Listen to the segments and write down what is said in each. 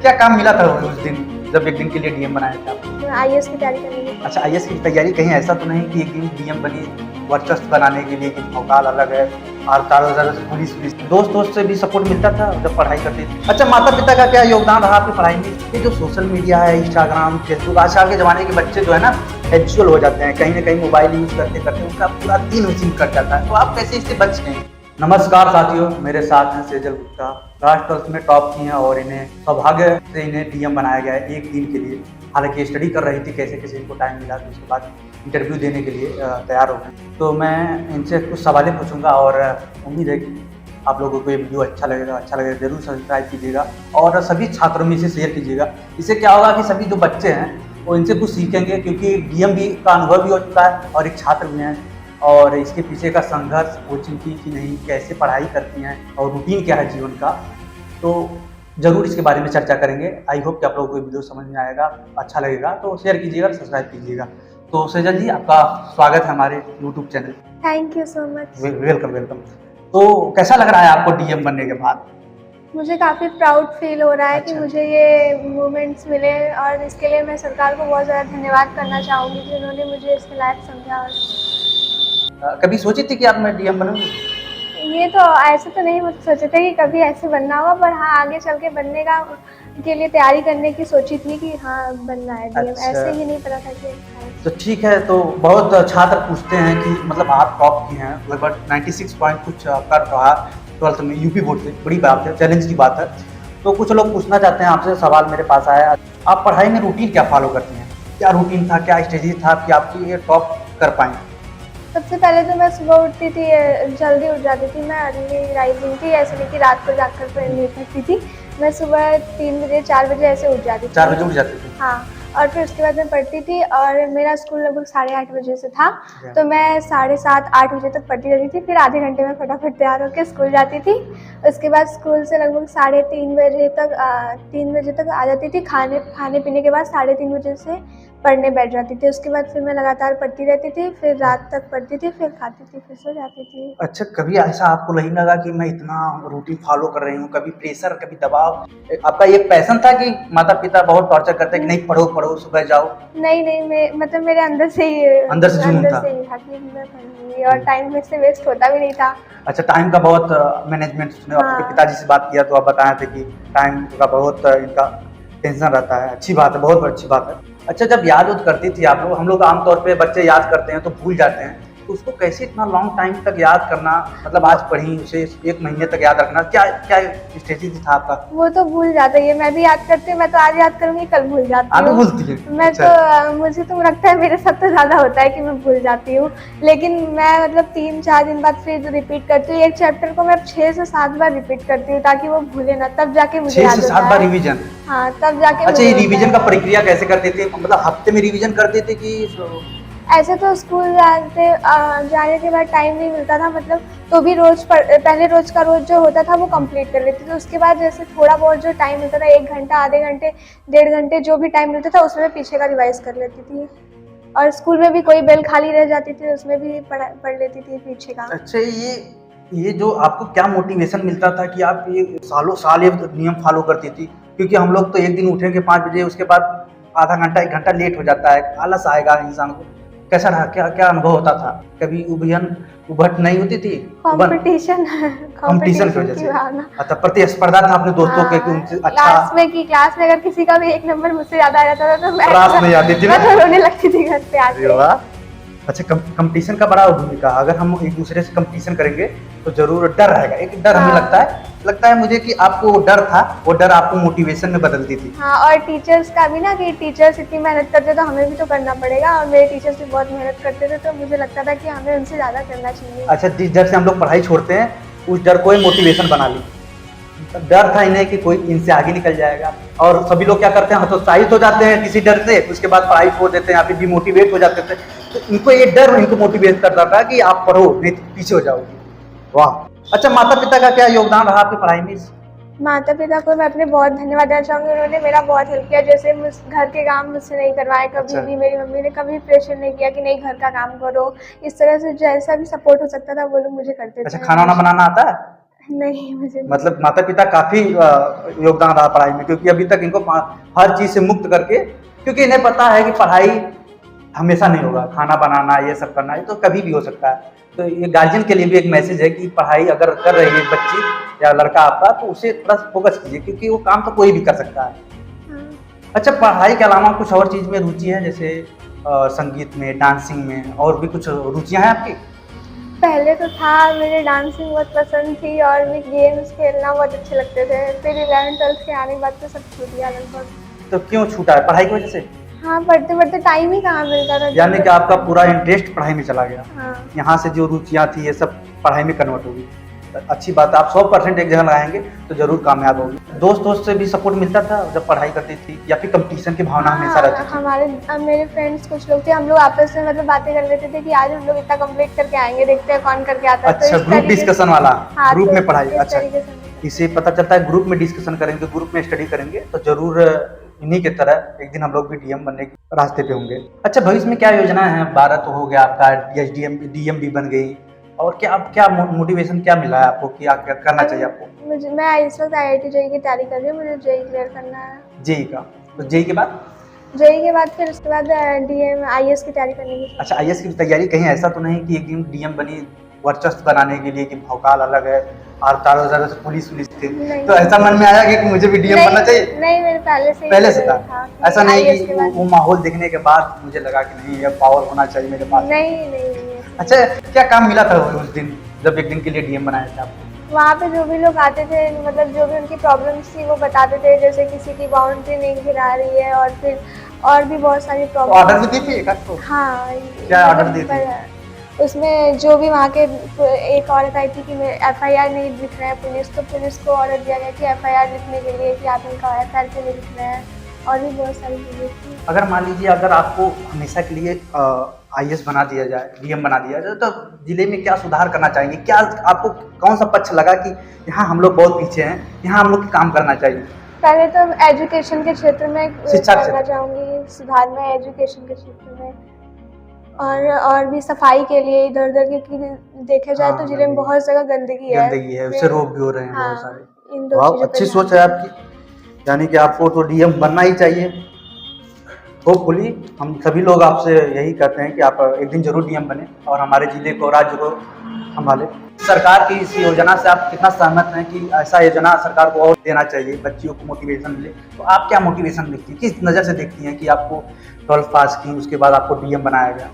क्या काम मिला था उस दिन जब एक दिन के लिए डीएम बनाया था आपने? आईएएस की तैयारी करने की। अच्छा, आईएएस की तैयारी, कहीं ऐसा तो नहीं कि एक दिन डीएम बनी वर्चस्व बनाने के लिए कि भौकाल अलग है और चारों तरफ से पुलिस दोस्त से भी सपोर्ट मिलता था जब पढ़ाई करते थे? अच्छा, माता पिता का क्या योगदान रहा आपकी पढ़ाई में? ये जो सोशल मीडिया है, इंस्टाग्राम, फेसबुक, आजकल के ज़माने के बच्चे जो है ना हैबिचुअल हो जाते हैं, कहीं ना कहीं मोबाइल यूज़ करते करते उनका पूरा दिन उसी में कट जाता है, तो आप कैसे इससे बच गए? नमस्कार साथियों, मेरे साथ हैं सेजल गुप्ता, क्लास 12th में टॉप की हैं और इन्हें सौभाग्य से इन्हें डीएम बनाया गया है एक दिन के लिए। हालांकि स्टडी कर रही थी कैसे कैसे इनको टाइम मिला, तो उसके बाद इंटरव्यू देने के लिए तैयार हो गए। तो मैं इनसे कुछ सवालें पूछूंगा और उम्मीद है कि आप लोगों को ये वीडियो अच्छा लगेगा जरूर सब्सक्राइब कीजिएगा और सभी छात्रों में इसे शेयर कीजिएगा। इससे क्या होगा कि सभी जो बच्चे हैं वो इनसे कुछ सीखेंगे, क्योंकि डीएम भी का अनुभव भी हो चुका है और एक छात्र भी हैं और इसके पीछे का संघर्ष, कोचिंग की कि नहीं, कैसे पढ़ाई करती हैं और रूटीन क्या है जीवन का, तो ज़रूर इसके बारे में चर्चा करेंगे। आई होप कि आप लोगों को वीडियो समझ में आएगा, अच्छा लगेगा तो शेयर कीजिएगा, सब्सक्राइब कीजिएगा। तो सेजल जी, आपका स्वागत है हमारे YouTube channel. Thank you so much. Welcome. तो कैसा लग रहा है आपको डीएम बनने के बाद? मुझे काफ़ी प्राउड फील हो रहा है कि अच्छा। मुझे ये मोमेंट्स मिले और इसके लिए मैं सरकार को बहुत ज़्यादा धन्यवाद करना चाहूँगी जिन्होंने मुझे इसके लायक समझा। और कभी सोची थी कि आप मैं डीएम बनूंगी? ये तो ऐसे तो नहीं सोचे थे कि कभी ऐसे बनना होगा, पर हाँ आगे चल के बनने का के लिए तैयारी करने की सोची थी कि हाँ बनना है डीएम। अच्छा। ऐसे ही नहीं पता था कि तो ठीक है, तो बहुत छात्र पूछते हैं कि मतलब आप टॉप की हैं, लगभग 96 पॉइंट कुछ कर रहा 12th में यूपी बोर्ड से, बड़ी बात है, चैलेंज की बात है। तो कुछ लोग पूछना चाहते हैं आपसे, सवाल मेरे पास आया, आप पढ़ाई में रूटीन क्या फॉलो करती हैं? क्या रूटीन था, क्या स्ट्रेटेजी था कि आपकी ये टॉप कर पाएँ? सबसे पहले तो मैं सुबह उठती थी, जल्दी उठ जाती थी। मैं अर्ली राइजिंग थी, ऐसे नहीं कि रात को जाकर पढ़ नहीं सकती थी। मैं सुबह 3 बजे 4 बजे ऐसे उठ जाती थी। 4 बजे उठ जाते थे? हाँ, और फिर उसके बाद मैं पढ़ती थी और मेरा स्कूल लगभग 8:30 बजे से था, तो मैं 7:30 8 बजे तक पढ़ती रहती थी। फिर आधे घंटे में फटाफट तैयार होकर स्कूल जाती थी। उसके बाद स्कूल से लगभग 3:30 बजे तक 3 बजे तक आ जाती थी। खाने पीने के बाद 3:30 बजे से पढ़ने बैठ जाती थी। उसके बाद फिर मैं लगातार पढ़ती रहती थी, फिर रात तक पढ़ती थी, फिर खाती थी, फिर सो जाती थी। अच्छा, कभी ऐसा आपको नहीं लगा कि मैं इतना रूटीन फॉलो कर रही हूँ, कभी प्रेशर, कभी दबाव? आपका ये पैशन था कि माता पिता बहुत टॉर्चर करते कि नहीं पढ़ो सुबह जाओ? नहीं, मतलब मेरे अंदर से ही अंदर से जुनून था। ही था कि मैं पढ़ूंगी और टाइम में से वेस्ट होता भी नहीं था। अच्छा, टाइम का बहुत मैनेजमेंट, उसने आपके हाँ। पिताजी से बात किया तो आप बताए थे कि टाइम का बहुत इनका टेंशन रहता है। अच्छी बात है, बहुत अच्छी बात है। अच्छा, जब याद करती थी आप लोग, हम लोग आमतौर पे बच्चे याद करते हैं तो भूल जाते हैं, तो उसको कैसे इतना लॉन्ग टाइम तक याद करना, मतलब आज पढ़ी उसे 1 महीने तक याद रखना, क्या क्या स्ट्रेटेजी था आपका? वो तो भूल जाता है, मैं भी याद करती हूँ। मैं तो आज याद करूंगी, कल भूल जाती आप भी हूँ। भूलती है? मैं अच्छा। तो मुझे तो लगता है मेरे साथ तो ज़्यादा होता है कि मैं भूल जाती हूँ, लेकिन मैं मतलब 3-4 दिन बाद फिर रिपीट करती हूँ। एक चैप्टर को मैं 6 से 7 बार रिपीट करती हूँ ताकि वो भूले ना, तब जाके मुझे 6 याद से होता 7 बार है। रिवीजन? हाँ, तब जाके अच्छा, मुझे ये होता रिवीजन है। का प्रक्रिया कैसे करते थे, मतलब हफ्ते में रिवीजन करते थे कि? ऐसे तो स्कूल जाने के बाद टाइम नहीं मिलता था, मतलब तो भी पहले रोज का रोज जो होता था वो कंप्लीट कर लेती थी। उसके बाद जैसे थोड़ा बहुत जो टाइम मिलता था, 1 घंटा, आधे घंटे, 1.5 घंटे, जो भी टाइम मिलता था उसमें मैं पीछे का रिवाइज कर लेती थी। और स्कूल में भी कोई बेल खाली रह जाती थी, उसमें भी पढ़ लेती थी पीछे का। अच्छा, ये जो आपको क्या मोटिवेशन मिलता था कि आप ये सालों साल ये नियम फॉलो करती थी? क्योंकि हम लोग तो एक दिन उठेंगे 5 बजे, उसके बाद आधा घंटा 1 घंटा लेट हो जाता है, आलस आएगा इंसान को। कैसा रहा, क्या क्या अनुभव होता था? कभी उभट नहीं होती थी? कंपटीशन कंपटीशन की वजह की से? भावना। अच्छा, प्रतिस्पर्धा था अपने दोस्तों के कि उनसे अच्छा? क्लास में अगर किसी का भी 1 नंबर मुझसे ज्यादा आ जाता था तो क्लास में आती थी ना? मैं तो रोने लगती थी घर पे अरे आके। वाह! अच्छा, कंपटीशन का बड़ा भूमिका, अगर हम एक दूसरे से कंपटीशन करेंगे तो जरूर डर रहेगा, एक डर हमें लगता है मुझे कि आपको वो डर था, वो डर आपको मोटिवेशन में बदलती थी। हाँ, और टीचर्स का भी ना, कि टीचर्स इतनी मेहनत करते तो हमें भी तो करना पड़ेगा, और मेरे टीचर्स भी बहुत मेहनत करते थे तो मुझे लगता था कि हमें उनसे ज़्यादा करना चाहिए। अच्छा, जिस डर से हम लोग पढ़ाई छोड़ते हैं उस डर को ही मोटिवेशन बना ली। डर था इन्हें कि कोई इनसे आगे निकल जाएगा, और सभी लोग क्या करते हैं, हतोत्साहित हो जाते हैं किसी डर से, उसके बाद पढ़ाई छोड़ देते हैं या फिर डिमोटिवेट हो जाते थे। तो इनको ये डर इनको मोटिवेट करता था कि आप पढ़ो, नहीं तो पीछे हो जाओगी। वाह! अच्छा, माता पिता का क्या योगदान रहा आपकी पढ़ाई में? माता पिता को मैं अपने बहुत धन्यवाद देना चाहूँगी, उन्होंने मेरा बहुत हेल्प किया। जैसे घर के काम मुझसे नहीं करवाए कभी भी, मेरी मम्मी ने कभी प्रेशर नहीं किया कि नहीं घर का काम करो। इस तरह से जैसा भी सपोर्ट हो सकता था वो लोग मुझे करते थे। अच्छा, खाना वाना बनाना आता है? नहीं, मुझे नहीं। मतलब माता पिता काफी योगदान रहा पढ़ाई में, क्योंकि अभी तक इनको हर चीज से मुक्त करके, क्योंकि इन्हें पता है कि पढ़ाई हमेशा नहीं होगा, खाना बनाना ये सब करना ये तो कभी भी हो सकता है। तो ये गार्जियन के लिए भी एक मैसेज है कि पढ़ाई अगर कर रही है बच्ची या लड़का आपका, तो उसे थोड़ा फोकस कीजिए, क्योंकि वो काम तो कोई भी कर सकता है। हाँ। अच्छा, पढ़ाई के अलावा कुछ और चीज में रुचि है, जैसे संगीत में, डांसिंग में, और भी कुछ रुचियां हैं आपकी? पहले तो था, मुझे डांसिंग बहुत पसंद थी और मुझे गेम्स खेलना बहुत अच्छे लगते थे। फिर 11th-12th के आने के बाद तो सब छूट गया लगभग। तो क्यों छूटा है, पढ़ाई की वजह से? हाँ, पढ़ते पढ़ते टाइम ही कहाँ मिलता था। यानी कि आपका पूरा इंटरेस्ट पढ़ाई में चला गया। हाँ। यहाँ से जो रुचियाँ थी ये सब पढ़ाई में कन्वर्ट होगी। अच्छी बात है, आप 100% एक जगह लगाएंगे तो जरूर कामयाब होगी। दोस्त से भी सपोर्ट मिलता था जब पढ़ाई करती थी, या फिर कंपटीशन की भावना हमेशा रहती थी? मेरे फ्रेंड्स कुछ लोग थे, हम लोग आपस में मतलब बातें कर लेते थे कि आज हम लोग इतना कंप्लीट करके आएंगे, देखते हैं कौन करके आता है। अच्छा, ग्रुप डिस्कशन वाला? हाँ, ग्रुप तो में पढ़ाई, इस अच्छा। तरीके से हम लोग इससे पता चलता है ग्रुप में डिस्कशन करेंगे, ग्रुप में स्टडी करेंगे तो जरूर इन्हीं की तरह एक दिन हम लोग भी डीएम बनने के रास्ते पे होंगे। अच्छा, भविष्य में क्या योजना है? 12 तो हो गया आपका, एसडीएम डीएम भी बन गई, और क्या मोटिवेशन क्या मिला है आपको कि क्या करना चाहिए आपको? मैं इस वक्त IIT JEE की तैयारी कर रही हूँ, मुझे JEE क्लियर करना है। जेई का? तो जेई के बाद? JEE के बाद फिर उसके बाद DM IAS की तैयारी करने की। अच्छा, आईएएस की तैयारी? कहीं ऐसा तो नहीं कि एक दिन डीएम बनी वर्चस्व बनाने के लिए कि भौकाल अलग है और चारों तरफ से पुलिस थी, तो ऐसा मन में आया कि मुझे भी डीएम बनना चाहिए? नहीं, मेरे पहले से था। ऐसा नहीं कि वो माहौल देखने के बाद मुझे लगा कि नहीं, ये पावर होना चाहिए मेरे पास? नहीं। अच्छा, क्या काम मिला था उस दिन जब एक दिन के लिए डीएम बनाया था आपको? वहाँ पे जो भी लोग आते थे, मतलब जो भी उनकी प्रॉब्लम्स थी वो बताते थे, जैसे किसी की बाउंड्री नहीं गिरा रही है, और फिर और भी बहुत सारी प्रॉब्लम। ऑर्डर भी दी थी एक आपको? हाँ। क्या ऑर्डर दी थी? उसमें जो भी वहाँ के एक औरत आई थी कि FIR नहीं लिख रहे हैं पुलिस, तो पुलिस को ऑर्डर दिया गया कि FIR लिखने के लिए कि आप इनका FIR क्यों नहीं लिख रहे हैं, और भी बहुत सारी चीज़ें थी। अगर मान लीजिए अगर आपको हमेशा के लिए IAS बना दिया जाए, डीएम बना दिया जाए, तो जिले में क्या सुधार करना चाहेंगे? क्या आपको कौन सा पक्ष लगा कि यहाँ हम लोग बहुत पीछे हैं, यहाँ हम लोग काम करना चाहिए? पहले तो एजुकेशन के क्षेत्र में शिक्षा करना चाहूँगी सुधार में, एजुकेशन के क्षेत्र में, और भी सफाई के लिए इधर उधर, क्योंकि देखा जाए तो जिले में बहुत जगह गंदगी है, उससे रोग भी हो रहे हैं बहुत हाँ, सारे। इन दो बहुत चीज़ों पे अच्छी ध्यान सोच है आपकी, यानी कि आपको तो डीएम बनना ही चाहिए। होपफुली हम सभी लोग आपसे यही कहते हैं कि आप एक दिन जरूर डीएम बने और हमारे जिले को, राज्य को संभाले। सरकार की इस योजना से आप कितना सहमत हैं कि ऐसा योजना सरकार को और देना चाहिए, बच्चियों को मोटिवेशन मिले? तो आप क्या मोटिवेशन देखती हैं, किस नज़र से देखती हैं कि आपको 12th पास की, उसके बाद आपको डीएम बनाया गया?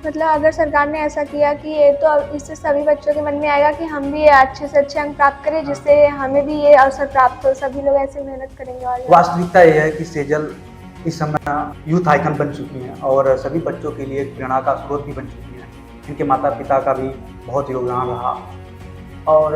मतलब अगर सरकार ने ऐसा किया कि ये तो इससे सभी बच्चों के मन में आएगा कि हम भी अच्छे से अच्छे अंक प्राप्त करें, जिससे हमें भी ये अवसर प्राप्त हो, सभी लोग ऐसे मेहनत करेंगे। और वास्तविकता ये है कि सेजल इस समय यूथ आइकन बन चुकी हैं और सभी बच्चों के लिए प्रेरणा का स्रोत भी बन चुकी हैं। इनके माता पिता का भी बहुत योगदान रहा और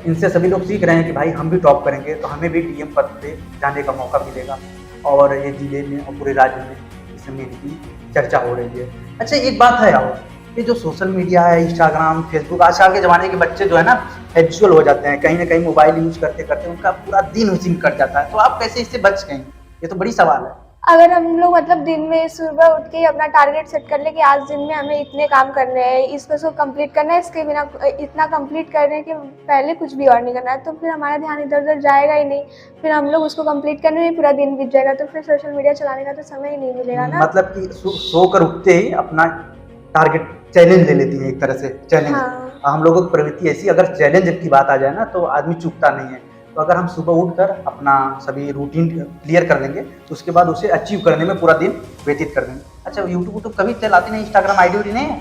इनसे सभी लोग सीख रहे हैं कि भाई हम भी टॉप करेंगे तो हमें भी डीएम पद पे जाने का मौका मिलेगा, और ये जिले में और पूरे राज्य में इस समय इनकी चर्चा हो रही है। अच्छा, एक बात है और ये जो सोशल मीडिया है, इंस्टाग्राम, फेसबुक, आजकल के ज़माने के बच्चे जो है ना हैबिचुअल हो जाते हैं, कहीं ना कहीं मोबाइल यूज करते करते उनका पूरा दिन उसी में कट जाता है, तो आप कैसे इससे बच गए? ये तो बड़ी सवाल है। अगर हम लोग मतलब दिन में सुबह उठ के अपना टारगेट सेट कर ले कि आज दिन में हमें इतने काम करने हैं, इसको कंप्लीट करना है, इसके बिना इतना कंप्लीट करने के पहले कुछ भी और नहीं करना है, तो फिर हमारा ध्यान इधर उधर जाएगा ही नहीं, फिर हम लोग उसको कंप्लीट करने में पूरा दिन बीत जाएगा, तो फिर सोशल मीडिया चलाने का तो समय ही नहीं मिलेगा ना। मतलब कि सोकर उठते ही अपना टारगेट चैलेंज ले लेती है, एक तरह से चैलेंज। हाँ। हम लोगों की प्रवृत्ति ऐसी, अगर चैलेंज की बात आ जाए ना तो आदमी चूकता नहीं है। तो अगर हम सुबह उठकर अपना सभी रूटीन क्लियर कर लेंगे तो उसके बाद उसे अचीव करने में पूरा दिन व्यतीत कर देंगे। अच्छा, यूट्यूब कभी चलाती नहीं? इंस्टाग्राम आईडी नहीं है?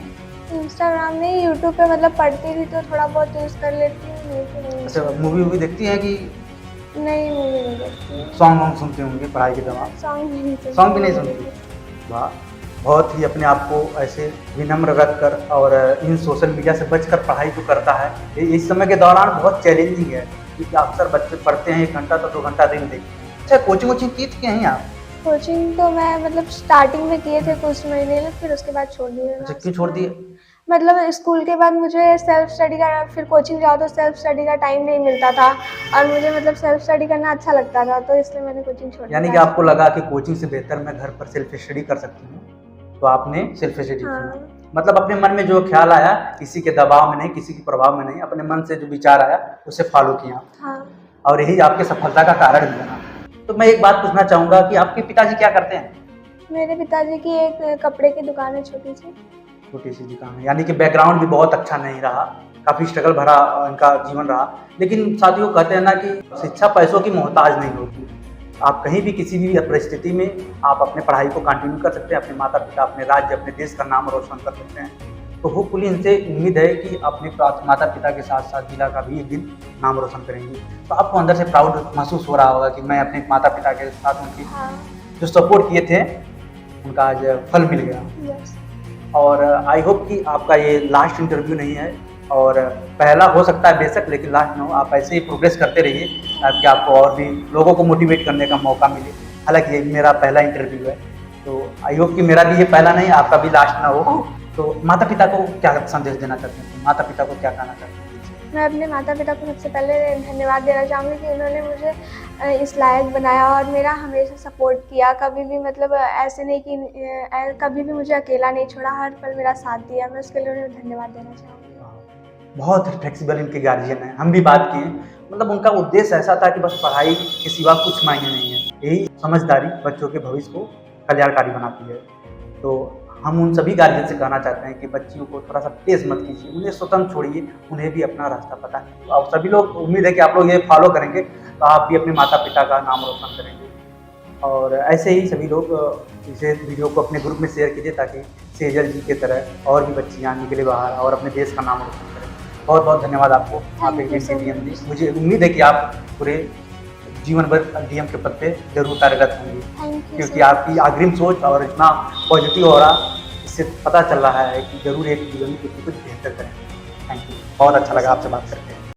इंस्टाग्राम नहीं, यूट्यूब पे मतलब पढ़ती थी तो थोड़ा बहुत यूज़ कर लेती हूँ, नहीं तो नहीं। अच्छा, मूवी देखती हैं कि नहीं, मूवी नहीं देखती। सॉन्ग सुनते होंगे पढ़ाई के दौरान? सॉन्ग भी नहीं सुनती। सॉन्ग भी नहीं सुनती? वाह, बहुत ही अपने आप को ऐसे विनम्र रखकर और इन सोशल मीडिया से बचकर पढ़ाई जो करता है, इस समय के दौरान बहुत चैलेंजिंग है, क्योंकि अक्सर बच्चे पढ़ते हैं 1 घंटा तो 2 घंटा दिन देखते हैं। अच्छा, कोचिंग की थी कहीं आप? कोचिंग तो मैं मतलब स्टार्टिंग में किए थे कुछ महीने में, फिर उसके बाद छोड़ दिए। अच्छा, क्यों छोड़ दिए? मतलब स्कूल के बाद मुझे सेल्फ स्टडी का, फिर कोचिंग जाओ तो सेल्फ स्टडी का टाइम नहीं मिलता था, और मुझे मतलब सेल्फ स्टडी करना अच्छा लगता था, तो इसलिए मैंने कोचिंग छोड़ दिया। यानी कि आपको लगा कि कोचिंग से बेहतर मैं घर पर सेल्फ स्टडी कर सकती हूँ, तो आपने सेल्फ स्टडी की। मतलब अपने मन में जो ख्याल आया, किसी के दबाव में नहीं, किसी के प्रभाव में नहीं, अपने मन से जो विचार आया उसे फॉलो किया। हाँ। और यही आपके सफलता का कारण भी बना। तो मैं एक बात पूछना चाहूँगा कि आपके पिताजी क्या करते हैं? मेरे पिताजी की एक कपड़े की दुकान है, छोटी सी। छोटी सी दुकान है, यानी कि बैकग्राउंड भी बहुत अच्छा नहीं रहा, काफ़ी स्ट्रगल भरा इनका जीवन रहा। लेकिन साथियों कहते हैं ना कि शिक्षा पैसों की मोहताज नहीं होती। आप कहीं भी किसी भी परिस्थिति में आप अपने पढ़ाई को कंटिन्यू कर सकते हैं, अपने माता पिता, अपने राज्य, अपने देश का नाम रोशन कर सकते हैं। तो होपफुली इनसे उम्मीद है कि अपने माता पिता के साथ साथ जिला का भी एक दिन नाम रोशन करेंगे। तो आपको अंदर से प्राउड महसूस हो रहा होगा कि मैं अपने माता पिता के साथ उनकी हाँ। जो सपोर्ट किए थे उनका आज फल मिल गया। यस। और आई होप कि आपका ये लास्ट इंटरव्यू नहीं है, और पहला हो सकता है बेशक, लेकिन लास्ट ना हो। आप ऐसे ही प्रोग्रेस करते रहिए ताकि आपको और भी लोगों को मोटिवेट करने का मौका मिले। हालांकि ये मेरा पहला इंटरव्यू है, तो आई होप कि मेरा भी ये पहला नहीं, आपका भी लास्ट ना हो। तो माता पिता को क्या संदेश देना चाहते हैं? माता पिता को क्या कहना चाहते हैं? मैं अपने माता पिता को सबसे पहले धन्यवाद देना चाहूँगी कि उन्होंने मुझे इस लायक बनाया और मेरा हमेशा सपोर्ट किया। कभी भी मतलब ऐसे नहीं कि कभी भी मुझे अकेला नहीं छोड़ा, हर पल मेरा साथ दिया। मैं उसके लिए उन्हें धन्यवाद देना चाहूँगी। बहुत फ्लेक्सिबल इनके गार्जियन हैं, हम भी बात किए। मतलब उनका उद्देश्य ऐसा था कि बस पढ़ाई के सिवा कुछ मायने नहीं है। यही समझदारी बच्चों के भविष्य को कल्याणकारी बनाती है। तो हम उन सभी गार्जियन से कहना चाहते हैं कि बच्चियों को थोड़ा सा तेज मत कीजिए, उन्हें स्वतंत्र छोड़िए, उन्हें भी अपना रास्ता पता है। और सभी लोग, उम्मीद है कि आप लोग ये फॉलो करेंगे तो आप भी अपने माता पिता का नाम रोशन करेंगे। और ऐसे ही सभी लोग इसे वीडियो को अपने ग्रुप में शेयर कीजिए ताकि सेजल जी की तरह और भी बच्चियाँ निकले बाहर और अपने देश का नाम रोशन करें। बहुत बहुत धन्यवाद आपको, आप एक दिन के डीएम दी। मुझे उम्मीद है कि आप पूरे जीवन भर डीएम के पद पे जरूर कार्यरत होंगे, क्योंकि आपकी अग्रिम सोच और इतना पॉजिटिव हो रहा, इससे पता चल रहा है कि जरूर एक जीवन में कुछ बेहतर करें। थैंक यू, बहुत अच्छा लगा आपसे बात करके।